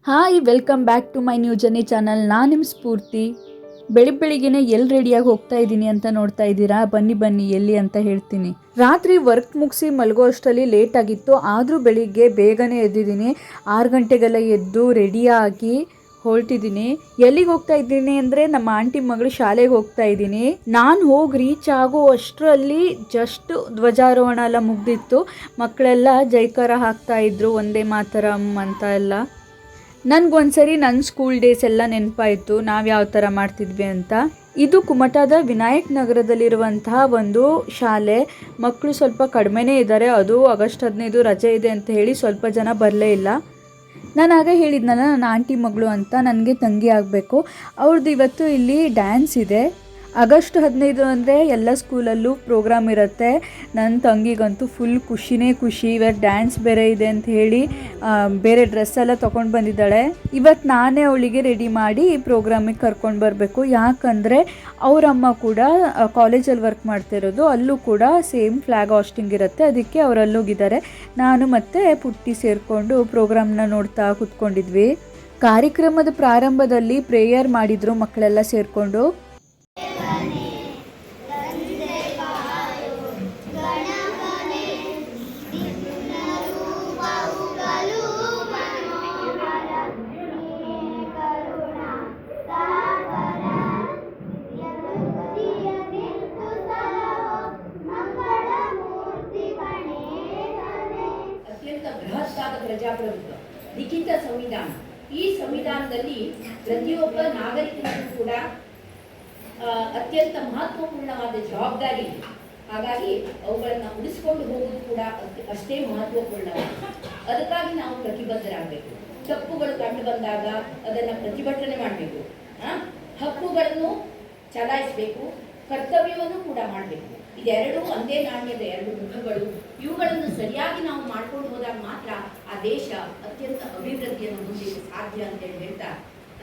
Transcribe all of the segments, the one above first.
Hi, welcome back to my new journey channel. ನಾನು ನಿಮ್ಮ ಸ್ಫೂರ್ತಿ. ಬೆಳಿಗ್ಗೆನೆ ಎಲ್ಲಿ ರೆಡಿಯಾಗಿ ಹೋಗ್ತಾ ಇದ್ದೀನಿ ಅಂತ ನೋಡ್ತಾ ಇದ್ದೀರಾ? ಬನ್ನಿ ಎಲ್ಲಿ ಅಂತ ಹೇಳ್ತೀನಿ. ರಾತ್ರಿ ವರ್ಕ್ ಮುಗಿಸಿ ಮಲಗೋ ಅಷ್ಟರಲ್ಲಿ ಲೇಟ್ ಆಗಿತ್ತು. ಆದರೂ ಬೆಳಿಗ್ಗೆ ಬೇಗನೆ ಎದ್ದಿದ್ದೀನಿ. 6 ಗಂಟೆಗೆಲ್ಲ ಎದ್ದು ರೆಡಿಯಾಗಿ ಹೊರಟಿದ್ದೀನಿ. ಎಲ್ಲಿಗೆ ಹೋಗ್ತಾ ಇದ್ದೀನಿ ಅಂದರೆ ನಮ್ಮ ಆಂಟಿ ಮಗಳು ಶಾಲೆಗೆ ಹೋಗ್ತಾ ಇದ್ದೀನಿ. ನಾನು ಹೋಗಿ ರೀಚ್ ಆಗೋ ಅಷ್ಟರಲ್ಲಿ ಜಸ್ಟ್ ಧ್ವಜಾರೋಹಣ ಎಲ್ಲ ಮುಗ್ದಿತ್ತು. ಮಕ್ಕಳೆಲ್ಲ ಜೈಕಾರ ಹಾಕ್ತಾ ಇದ್ರು, ಒಂದೇ ಮಾತರಂ ಅಂತ ಎಲ್ಲ. ನನಗೊಂದ್ಸರಿ ನನ್ನ ಸ್ಕೂಲ್ ಡೇಸ್ ಎಲ್ಲ ನೆನಪಾಯಿತು, ನಾವು ಯಾವ ಥರ ಮಾಡ್ತಿದ್ವಿ ಅಂತ. ಇದು ಕುಮಟಾದ ವಿನಾಯಕ್ ನಗರದಲ್ಲಿರುವಂತಹ ಒಂದು ಶಾಲೆ. ಮಕ್ಕಳು ಸ್ವಲ್ಪ ಕಡಿಮೆನೇ ಇದ್ದಾರೆ. ಅದು ಆಗಸ್ಟ್ 15 ರಜೆ ಇದೆ ಅಂತ ಹೇಳಿ ಸ್ವಲ್ಪ ಜನ ಬರಲೇ ಇಲ್ಲ. ನಾನು ಆಗ ಹೇಳಿದ್ನಲ್ಲ, ನನ್ನ ಆಂಟಿ ಮಗಳು ಅಂತ, ನನಗೆ ತಂಗಿ ಆಗಬೇಕು. ಅವ್ರದ್ದು ಇವತ್ತು ಇಲ್ಲಿ ಡ್ಯಾನ್ಸ್ ಇದೆ. ಆಗಸ್ಟ್ 15 ಅಂದರೆ ಎಲ್ಲ ಸ್ಕೂಲಲ್ಲೂ ಪ್ರೋಗ್ರಾಮ್ ಇರುತ್ತೆ. ನನ್ನ ತಂಗಿಗಂತೂ ಫುಲ್ ಖುಷಿನೇ ಖುಷಿ. ಇವತ್ತು ಡ್ಯಾನ್ಸ್ ಬೇರೆ ಇದೆ ಅಂತ ಹೇಳಿ ಬೇರೆ ಡ್ರೆಸ್ ಎಲ್ಲ ತೊಗೊಂಡು ಬಂದಿದ್ದಾಳೆ. ಇವತ್ತು ನಾನೇ ಅವಳಿಗೆ ರೆಡಿ ಮಾಡಿ ಈ ಪ್ರೋಗ್ರಾಮಿಗೆ ಕರ್ಕೊಂಡು ಬರಬೇಕು. ಯಾಕಂದರೆ ಅವರಮ್ಮ ಕೂಡ ಕಾಲೇಜಲ್ಲಿ ವರ್ಕ್ ಮಾಡ್ತಿರೋದು, ಅಲ್ಲೂ ಕೂಡ ಸೇಮ್ ಫ್ಲ್ಯಾಗ್ ಹಾಸ್ಟಿಂಗ್ ಇರುತ್ತೆ. ಅದಕ್ಕೆ ಅವರಲ್ಲೋಗಿದ್ದಾರೆ. ನಾನು ಮತ್ತು ಪುಟ್ಟಿ ಸೇರಿಕೊಂಡು ಪ್ರೋಗ್ರಾಮ್ನ ನೋಡ್ತಾ ಕೂತ್ಕೊಂಡಿದ್ವಿ. ಕಾರ್ಯಕ್ರಮದ ಪ್ರಾರಂಭದಲ್ಲಿ ಪ್ರೇಯರ್ ಮಾಡಿದರು ಮಕ್ಕಳೆಲ್ಲ ಸೇರಿಕೊಂಡು. ಬೃಹತ್ತಾದ ಪ್ರಜಾಪ್ರಭುತ್ವ ಲಿಖಿತ ಸಂವಿಧಾನ. ಈ ಸಂವಿಧಾನದಲ್ಲಿ ಪ್ರತಿಯೊಬ್ಬ ನಾಗರಿಕನಿಗೂ ಕೂಡ ಅತ್ಯಂತ ಮಹತ್ವಪೂರ್ಣವಾದ ಜವಾಬ್ದಾರಿ ಇದೆ. ಹಾಗಾಗಿ ಅವುಗಳನ್ನು ಉಳಿಸಿಕೊಂಡು ಹೋಗುವುದು ಕೂಡ ಅಷ್ಟೇ ಮಹತ್ವಪೂರ್ಣವಾಗಿದೆ. ಅದಕ್ಕಾಗಿ ನಾವು ಪ್ರತಿಬದ್ಧರಾಗಬೇಕು. ತಪ್ಪುಗಳು ಕಂಡು ಬಂದಾಗ ಅದನ್ನು ಪ್ರತಿಭಟನೆ ಮಾಡಬೇಕು. ಹಕ್ಕುಗಳನ್ನು ಚಲಾಯಿಸಬೇಕು, ಕರ್ತವ್ಯವನ್ನು ಕೂಡ ಮಾಡಬೇಕು. ಇದೆರಡೂ ಒಂದೇ ನಾಣ್ಯದ ಎರಡು ಮುಖಗಳು. ಇವುಗಳನ್ನು ಸರಿಯಾಗಿ ನಾವು ಮಾಡ್ಕೊಂಡು ಹೋದಾಗ ಮಾತ್ರ ಆ ದೇಶ ಅತ್ಯಂತ ಅಭಿವೃದ್ಧಿಯನ್ನು ಹೊಂದಲಿಕ್ಕೆ ಸಾಧ್ಯ ಅಂತೇಳಿ ಹೇಳ್ತಾ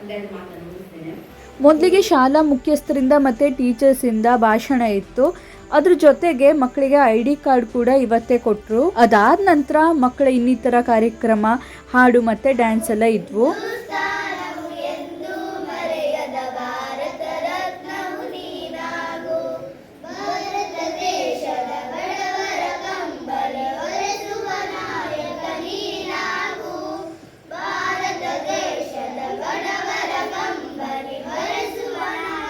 ಒಂದೆರಡು ಮಾತನ್ನು ಮುಗಿಸ್ತೇನೆ. ಮೊದಲಿಗೆ ಶಾಲಾ ಮುಖ್ಯಸ್ಥರಿಂದ ಮತ್ತು ಟೀಚರ್ಸಿಂದ ಭಾಷಣ ಇತ್ತು. ಅದ್ರ ಜೊತೆಗೆ ಮಕ್ಕಳಿಗೆ ID ಕಾರ್ಡ್ ಕೂಡ ಇವತ್ತೇ ಕೊಟ್ಟರು. ಅದಾದ ನಂತರ ಮಕ್ಕಳ ಇನ್ನಿತರ ಕಾರ್ಯಕ್ರಮ, ಹಾಡು ಮತ್ತು ಡ್ಯಾನ್ಸ್ ಎಲ್ಲ ಇದ್ವು.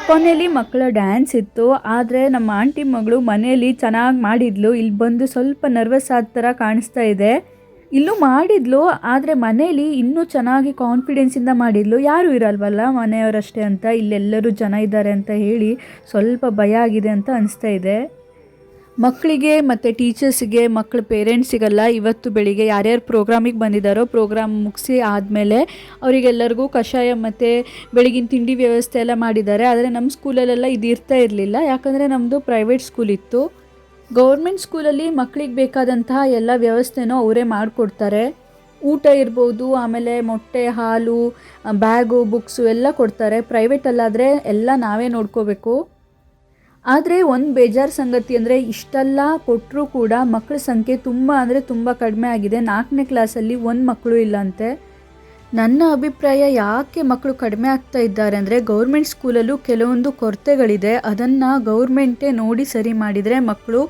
ಕೊನೆಯಲ್ಲಿ ಮಕ್ಕಳ ಡ್ಯಾನ್ಸ್ ಇತ್ತು. ಆದರೆ ನಮ್ಮ ಆಂಟಿ ಮಗಳು ಮನೆಯಲ್ಲಿ ಚೆನ್ನಾಗಿ ಮಾಡಿದ್ಲು. ಇಲ್ಲಿ ಬಂದು ಸ್ವಲ್ಪ ನರ್ವಸ್ ಆದ ಥರ ಕಾಣಿಸ್ತಾ ಇದೆ. ಇಲ್ಲೂ ಮಾಡಿದ್ಲು, ಆದರೆ ಮನೆಯಲ್ಲಿ ಇನ್ನೂ ಚೆನ್ನಾಗಿ ಕಾನ್ಫಿಡೆನ್ಸಿಂದ ಮಾಡಿದ್ಲು. ಯಾರೂ ಇರಲ್ವಲ್ಲ ಮನೆಯವರಷ್ಟೇ ಅಂತ, ಇಲ್ಲೆಲ್ಲರೂ ಜನ ಇದ್ದಾರೆ ಅಂತ ಹೇಳಿ ಸ್ವಲ್ಪ ಭಯ ಆಗಿದೆ ಅಂತ ಅನಿಸ್ತಾ ಇದೆ. ಮಕ್ಕಳಿಗೆ ಮತ್ತು ಟೀಚರ್ಸಿಗೆ, ಮಕ್ಕಳ ಪೇರೆಂಟ್ಸಿಗೆಲ್ಲ ಇವತ್ತು ಬೆಳಿಗ್ಗೆ ಯಾರ್ಯಾರು ಪ್ರೋಗ್ರಾಮಿಗೆ ಬಂದಿದ್ದಾರೋ ಪ್ರೋಗ್ರಾಮ್ ಮುಗಿಸಿ ಆದಮೇಲೆ ಅವರಿಗೆಲ್ಲರಿಗೂ ಕಷಾಯ ಮತ್ತು ಬೆಳಗಿನ ತಿಂಡಿ ವ್ಯವಸ್ಥೆ ಎಲ್ಲ ಮಾಡಿದ್ದಾರೆ. ಆದರೆ ನಮ್ಮ ಸ್ಕೂಲಲ್ಲೆಲ್ಲ ಇದು ಇರ್ತಾ ಇರಲಿಲ್ಲ, ಯಾಕಂದರೆ ನಮ್ಮದು ಪ್ರೈವೇಟ್ ಸ್ಕೂಲ್ ಇತ್ತು. ಗೌರ್ಮೆಂಟ್ ಸ್ಕೂಲಲ್ಲಿ ಮಕ್ಕಳಿಗೆ ಬೇಕಾದಂತಹ ಎಲ್ಲ ವ್ಯವಸ್ಥೆನೂ ಅವರೇ ಮಾಡಿಕೊಡ್ತಾರೆ. ಊಟ ಇರ್ಬೋದು, ಆಮೇಲೆ ಮೊಟ್ಟೆ, ಹಾಲು, ಬ್ಯಾಗು, ಬುಕ್ಸು ಎಲ್ಲ ಕೊಡ್ತಾರೆ. ಪ್ರೈವೇಟಲ್ಲಾದರೆ ಎಲ್ಲ ನಾವೇ ನೋಡ್ಕೋಬೇಕು. ಆದರೆ ಒಂದು ಬೇಜಾರು ಸಂಗತಿ ಅಂದರೆ ಇಷ್ಟೆಲ್ಲ ಕೊಟ್ಟರೂ ಕೂಡ ಮಕ್ಕಳ ಸಂಖ್ಯೆ ತುಂಬ ಕಡಿಮೆ ಆಗಿದೆ. 4ನೇ ಕ್ಲಾಸಲ್ಲಿ 1 ಮಕ್ಕಳು ಇಲ್ಲಂತೆ. ನನ್ನ ಅಭಿಪ್ರಾಯ, ಯಾಕೆ ಮಕ್ಕಳು ಕಡಿಮೆ ಆಗ್ತಾ ಇದ್ದಾರೆ ಅಂದರೆ ಗೌರ್ಮೆಂಟ್ ಸ್ಕೂಲಲ್ಲೂ ಕೆಲವೊಂದು ಕೊರತೆಗಳಿದೆ. ಅದನ್ನು ಗೌರ್ಮೆಂಟೇ ನೋಡಿ ಸರಿ ಮಾಡಿದರೆ ಮಕ್ಕಳು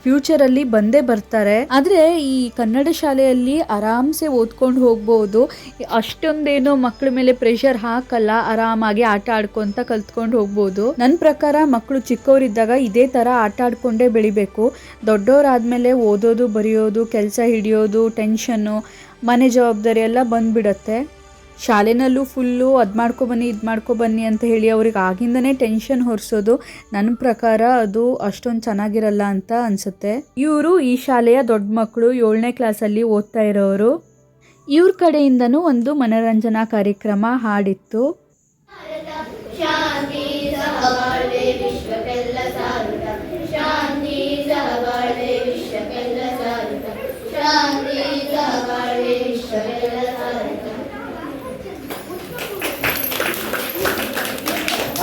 ಫ್ಯೂಚರಲ್ಲಿ ಬಂದೇ ಬರ್ತಾರೆ. ಆದರೆ ಈ ಕನ್ನಡ ಶಾಲೆಯಲ್ಲಿ ಆರಾಮ್ಸೆ ಓದ್ಕೊಂಡು ಹೋಗ್ಬೋದು. ಅಷ್ಟೊಂದೇನು ಮಕ್ಕಳ ಮೇಲೆ ಪ್ರೆಷರ್ ಹಾಕಲ್ಲ. ಆರಾಮಾಗಿ ಆಟ ಆಡ್ಕೊತ ಕಲ್ತ್ಕೊಂಡು ಹೋಗ್ಬೋದು. ನನ್ನ ಪ್ರಕಾರ ಮಕ್ಕಳು ಚಿಕ್ಕವರಿದ್ದಾಗ ಇದೇ ಥರ ಆಟ ಆಡ್ಕೊಂಡೇ ಬೆಳಿಬೇಕು. ದೊಡ್ಡವರಾದಮೇಲೆ ಓದೋದು, ಬರೆಯೋದು, ಕೆಲಸ ಹಿಡಿಯೋದು, ಟೆನ್ಷನ್ನು, ಮನೆ ಜವಾಬ್ದಾರಿ ಎಲ್ಲ ಬಂದುಬಿಡತ್ತೆ. ಶಾಲೆನಲ್ಲೂ ಫುಲ್ಲು ಅದು ಮಾಡ್ಕೊಬನ್ನಿ ಇದು ಮಾಡ್ಕೊಬನ್ನಿ ಅಂತ ಹೇಳಿ ಅವ್ರಿಗೆ ಆಗಿಂದನೇ ಟೆನ್ಷನ್ ಹೊರಿಸೋದು ನನ್ನ ಪ್ರಕಾರ ಅದು ಅಷ್ಟೊಂದು ಚೆನ್ನಾಗಿರಲ್ಲ ಅಂತ ಅನಿಸುತ್ತೆ. ಇವರು ಈ ಶಾಲೆಯ ದೊಡ್ಡ ಮಕ್ಕಳು, 7ನೇ ಕ್ಲಾಸಲ್ಲಿ ಓದ್ತಾ ಇರೋರು. ಇವ್ರ ಕಡೆಯಿಂದನೂ ಒಂದು ಮನೋರಂಜನಾ ಕಾರ್ಯಕ್ರಮ ಹಾಡಿತ್ತು.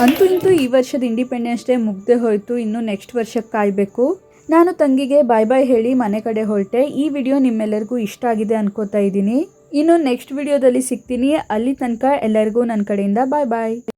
ಅಂತೂ ಇಂತೂ ಈ ವರ್ಷದ ಇಂಡಿಪೆಂಡೆನ್ಸ್ ಡೇ ಮುಗ್ದೇ ಹೋಯಿತು. ಇನ್ನು ನೆಕ್ಸ್ಟ್ ವರ್ಷಕ್ಕೆ ಕಾಯಬೇಕು. ನಾನು ತಂಗಿಗೆ ಬಾಯ್ ಬಾಯ್ ಹೇಳಿ ಮನೆ ಕಡೆ ಹೊರಟೆ. ಈ ವಿಡಿಯೋ ನಿಮ್ಮೆಲ್ಲರಿಗೂ ಇಷ್ಟ ಆಗಿದೆ ಅನ್ಕೋತಾ ಇದ್ದೀನಿ. ಇನ್ನು ನೆಕ್ಸ್ಟ್ ವಿಡಿಯೋದಲ್ಲಿ ಸಿಗ್ತೀನಿ. ಅಲ್ಲಿ ತನಕ ಎಲ್ಲರಿಗೂ ನನ್ನ ಕಡೆಯಿಂದ ಬಾಯ್ ಬಾಯ್.